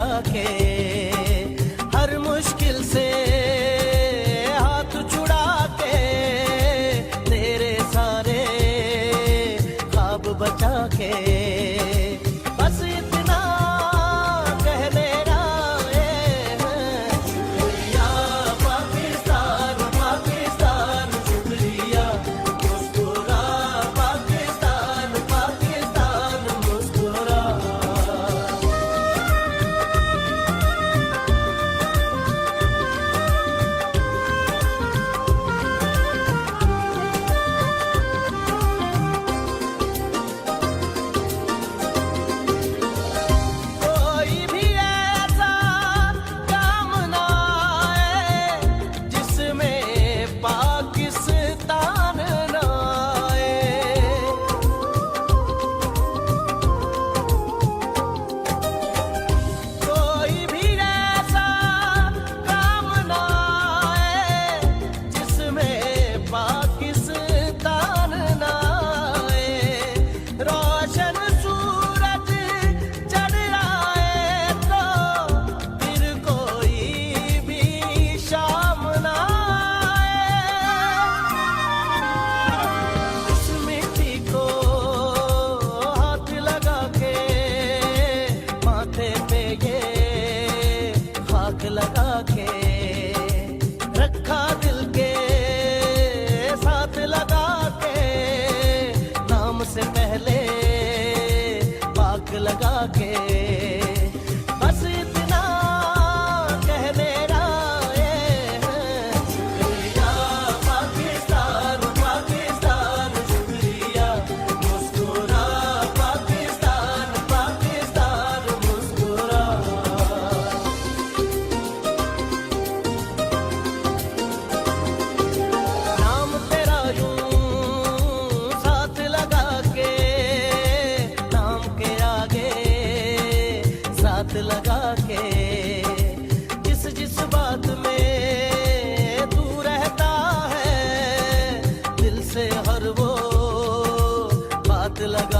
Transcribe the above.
के हर मुश्किल से हाथ छुड़ा के तेरे सारे ख्वाब बचा के बस इतना कह देना शुक्रिया पाकिस्तान पाकिस्तान शुक्रिया मुस्कुरा पाकिस्तान पाकिस्तान मुस्कुरा। लगा के रखा दिल के साथ लगा के नाम से पहले पाक लगा के बस इतना कह मेरा शुक्रिया पाकिस्तान पाकिस्तान शुक्रिया मुस्कुरा पाकिस्तान पाकिस्तान मुस्कुरा। लगा के जिस जिस बात में तू रहता है दिल से हर वो बात लगा